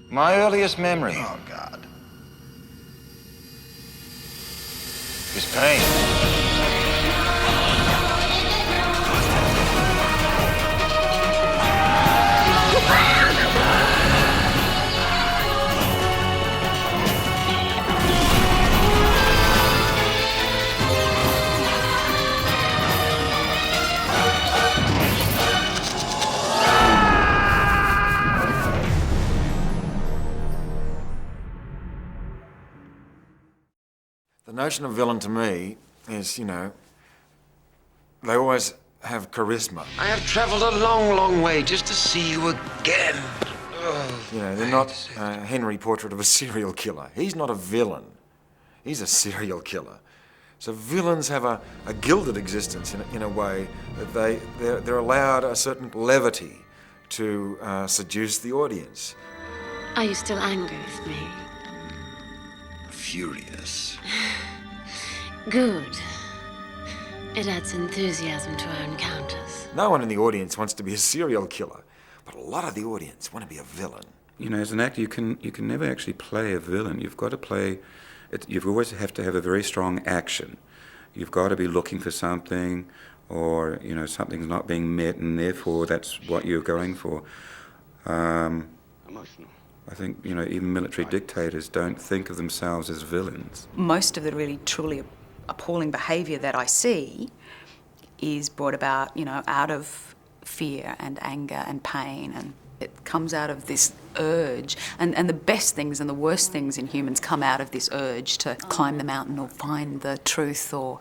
My earliest memory Oh, God. is pain. The notion of villain to me is, you know, they always have charisma. I have traveled a long, long way just to see you again. You know, they're not Henry Portrait of a serial killer. He's not a villain. He's a serial killer. So villains have a gilded existence in a way that they're allowed a certain levity to seduce the audience. Are you still angry with me? Furious. Good. It adds enthusiasm to our encounters. No one in the audience wants to be a serial killer, but a lot of the audience want to be a villain. You know, as an actor, you can never actually play a villain. You've got to play it. You always have to have a very strong action. You've got to be looking for something, or you know, something's not being met, and therefore that's what you're going for. Emotional. I think, you know, even military dictators don't think of themselves as villains. Most of the really truly appalling behaviour that I see is brought about, you know, out of fear and anger and pain, and it comes out of this urge. And the best things and the worst things in humans come out of this urge to climb the mountain or find the truth or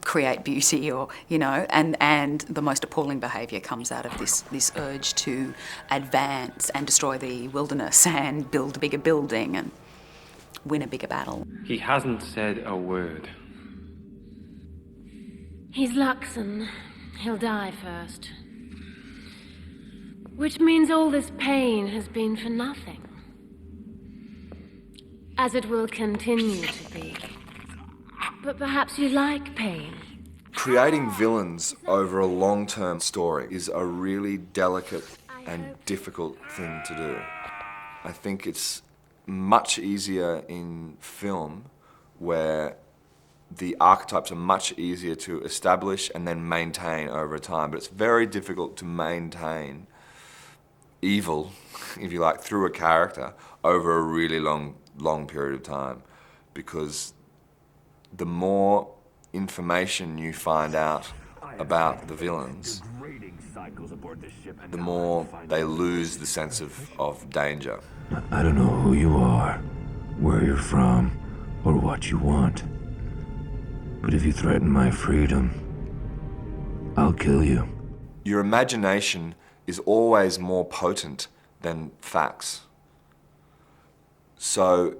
create beauty, or, you know, and the most appalling behaviour comes out of this urge to advance and destroy the wilderness and build a bigger building and win a bigger battle. He hasn't said a word. He's Luxon. He'll die first. Which means all this pain has been for nothing. As it will continue to be. But perhaps you like pain. Creating villains over a long-term story is a really delicate and difficult thing to do. I think it's much easier in film, where the archetypes are much easier to establish and then maintain over time, but it's very difficult to maintain evil, if you like, through a character over a really long period of time, because the more information you find out about the villains, the more they lose the sense of danger. I don't know who you are, where you're from, or what you want. But if you threaten my freedom, I'll kill you. Your imagination is always more potent than facts. So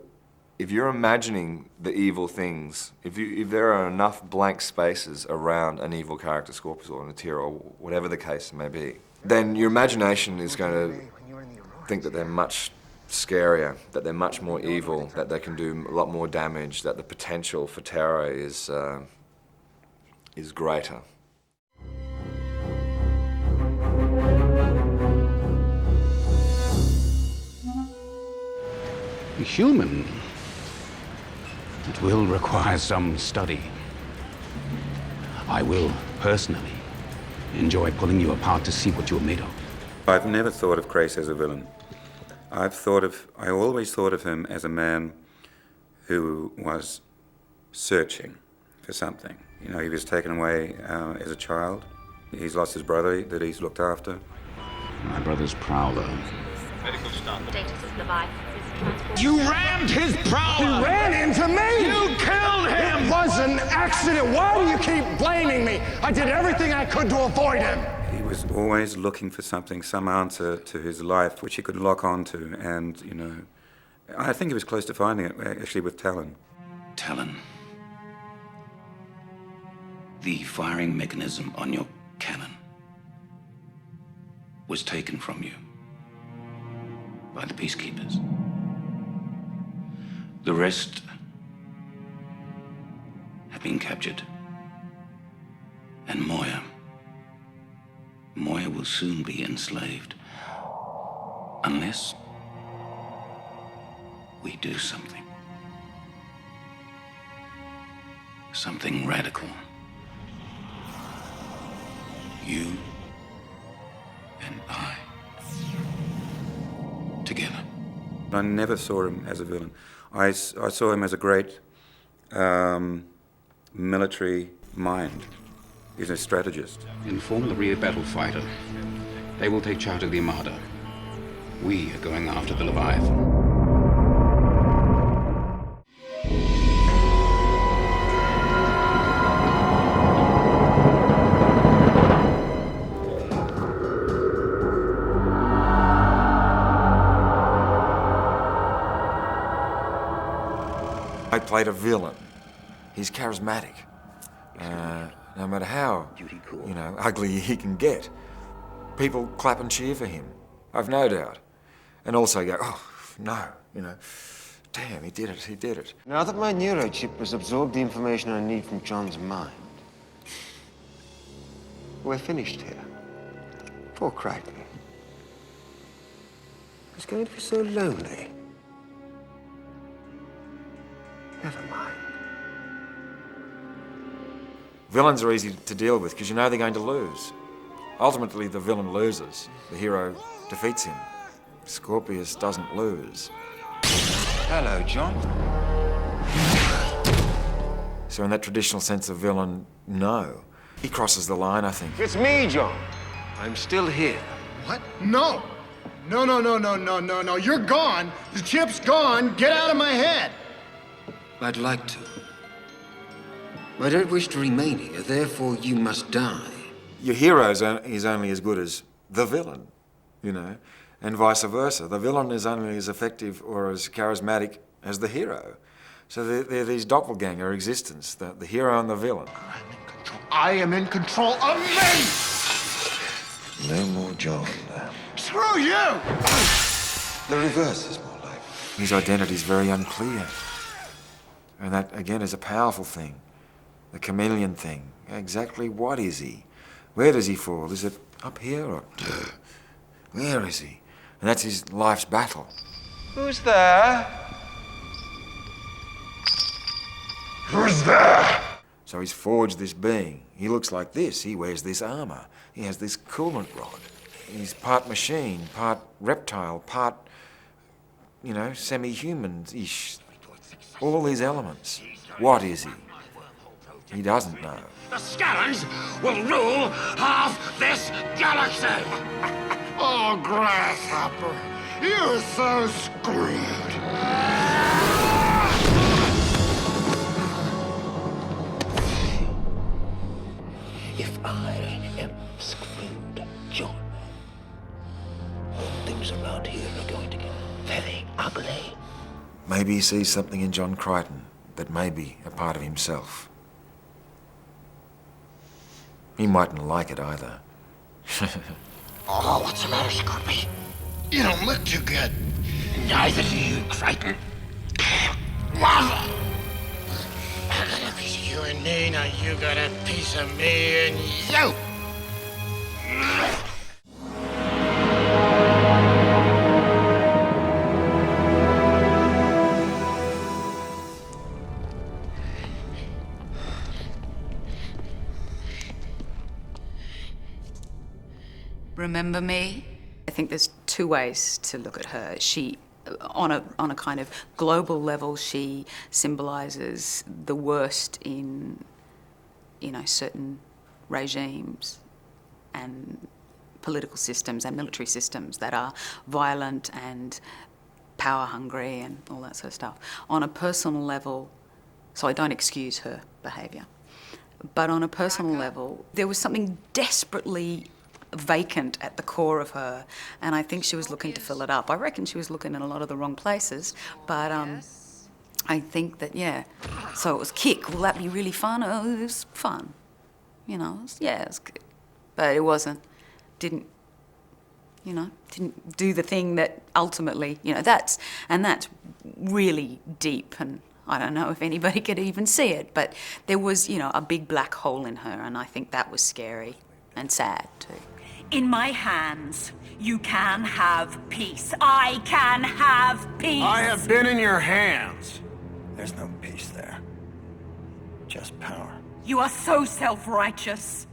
if you're imagining the evil things, if there are enough blank spaces around an evil character, Scorpius or Natira, or whatever the case may be, then your imagination is going to think that they're much scarier, that they're much more evil, that they can do a lot more damage, that the potential for terror is greater. Human, it will require some study. I will, personally, enjoy pulling you apart to see what you're made of. I've never thought of Grace as a villain. I always thought of him as a man who was searching for something. You know, he was taken away as a child. He's lost his brother that he's looked after. My brother's prowler. Medical stop. Status of Leviathan is transport. You rammed his prowler! He ran into me! You killed him! It was an accident. Why do you keep blaming me? I did everything I could to avoid him. He was always looking for something, some answer to his life, which he could lock onto. And, you know, I think he was close to finding it, actually, with Talon. Talon. The firing mechanism on your cannon was taken from you by the peacekeepers. The rest have been captured. And Moya will soon be enslaved. Unless we do something. Something radical. You and I. Together. I never saw him as a villain. I saw him as a great military mind. He's a strategist. Inform the rear battle fighter. They will take charge of the Armada. We are going after the Leviathan. I played a villain. He's charismatic. No matter how, ugly he can get. People clap and cheer for him. I've no doubt. And also go, oh, no, damn, he did it. Now that my neurochip has absorbed the information I need from John's mind, we're finished here. Poor Crichton. He's going to be so lonely. Never mind. Villains are easy to deal with because they're going to lose. Ultimately, the villain loses. The hero defeats him. Scorpius doesn't lose. Hello, John. So in that traditional sense of villain, no. He crosses the line, I think. It's me, John. I'm still here. What? No. No. You're gone. The chip's gone. Get out of my head. I'd like to. I don't wish to remain here, therefore you must die. Your hero is only as good as the villain, and vice versa. The villain is only as effective or as charismatic as the hero. So they're these doppelganger existence, the hero and the villain. I am in control of me! No more John. Screw you! The reverse is more likely. His identity is very unclear. And that, again, is a powerful thing. The chameleon thing. Exactly what is he? Where does he fall? Is it up here or... Where is he? And that's his life's battle. Who's there? Who's there? So he's forged this being. He looks like this. He wears this armor. He has this coolant rod. He's part machine, part reptile, part, semi-human-ish. All these elements. What is he? He doesn't know. The Scallons will rule half this galaxy! Oh, Grasshopper, you're so screwed. If I am screwed, John, things around here are going to get very ugly. Maybe he sees something in John Crichton that may be a part of himself. He mightn't like it either. Oh, what's the matter, Scorpy? You don't look too good. Neither do you, Crichton. Mother! I got a piece of you and me, now you got a piece of me and you! Remember me? I think there's two ways to look at her. She, on a kind of global level, she symbolises the worst in, certain regimes and political systems and military systems that are violent and power hungry and all that sort of stuff. On a personal level, so I don't excuse her behaviour, but on a personal level, there was something desperately vacant at the core of her, and I think she was looking to fill it up. I reckon she was looking in a lot of the wrong places, but I think that, so it was kick. Will that be really fun? Oh, it was fun. It was good. But it wasn't, didn't do the thing that ultimately, that's really deep, and I don't know if anybody could even see it, but there was, a big black hole in her, and I think that was scary and sad too. In my hands, you can have peace. I can have peace. I have been in your hands. There's no peace there. Just power. You are so self-righteous.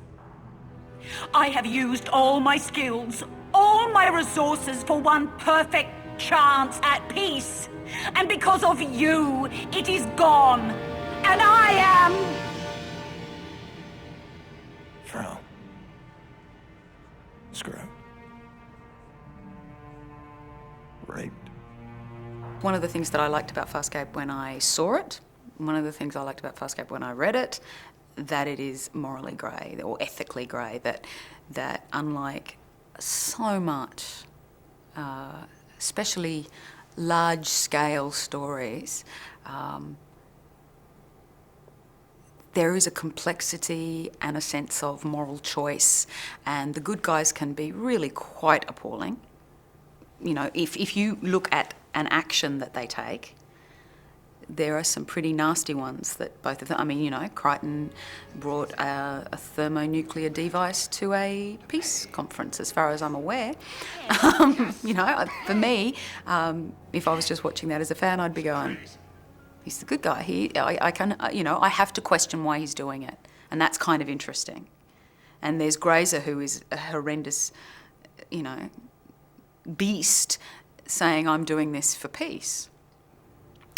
I have used all my skills, all my resources for one perfect chance at peace. And because of you, it is gone. And I am... Frau. Screwed. Raped. One of the things that I liked about Farscape when I saw it, one of the things I liked about Farscape when I read it, that it is morally grey or ethically grey, that unlike so much, especially large-scale stories, there is a complexity and a sense of moral choice, and the good guys can be really quite appalling. You know, if you look at an action that they take, there are some pretty nasty ones that both of them, I mean, you know, Crichton brought a thermonuclear device to a peace conference, as far as I'm aware. You know, for me, if I was just watching that as a fan, I'd be going, he's the good guy. I have to question why he's doing it, and that's kind of interesting. And there's Grazer, who is a horrendous, you know, beast, saying, I'm doing this for peace.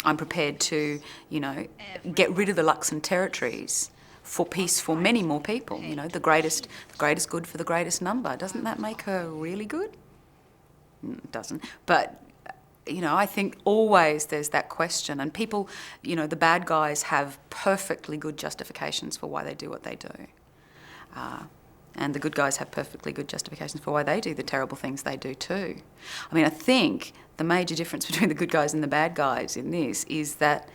I'm prepared to, you know, get rid of the Luxon territories for peace for many more people. You know, the greatest good for the greatest number. Doesn't that make her really good? It doesn't. But, you know, I think always there's that question, and people, you know, the bad guys have perfectly good justifications for why they do what they do. And the good guys have perfectly good justifications for why they do the terrible things they do too. I mean, I think the major difference between the good guys and the bad guys in this is that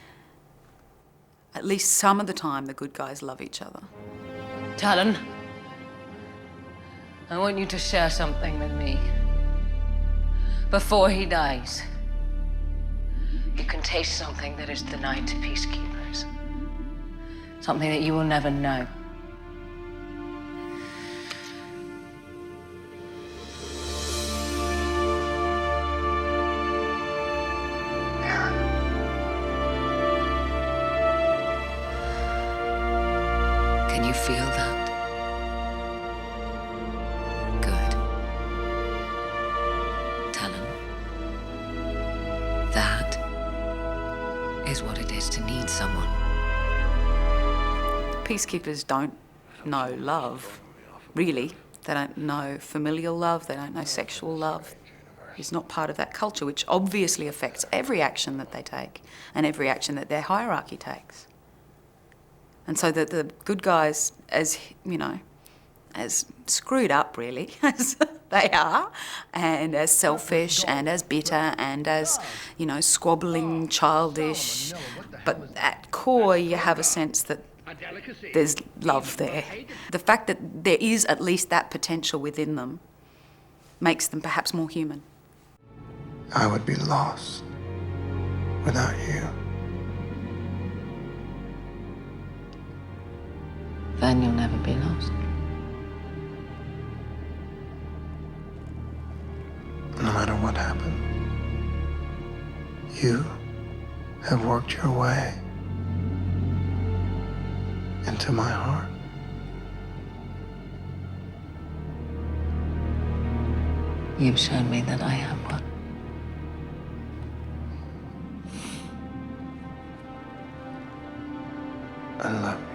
at least some of the time the good guys love each other. Talon, I want you to share something with me. Before he dies, you can taste something that is denied to peacekeepers. Something that you will never know. Can you feel that? Good. Talon. That is what it is to need someone. Peacekeepers don't know love, really. They don't know familial love, they don't know sexual love. It's not part of that culture, which obviously affects every action that they take and every action that their hierarchy takes. And so that the good guys, as, you know, as screwed up, really, as they are, and as selfish and as bitter and as, you know, squabbling, childish, but at core you have a sense that there's love there. The fact that there is at least that potential within them makes them perhaps more human. I would be lost without you. Then you'll never be lost. No matter what happened, you have worked your way into my heart. You've shown me that I am one. I love you.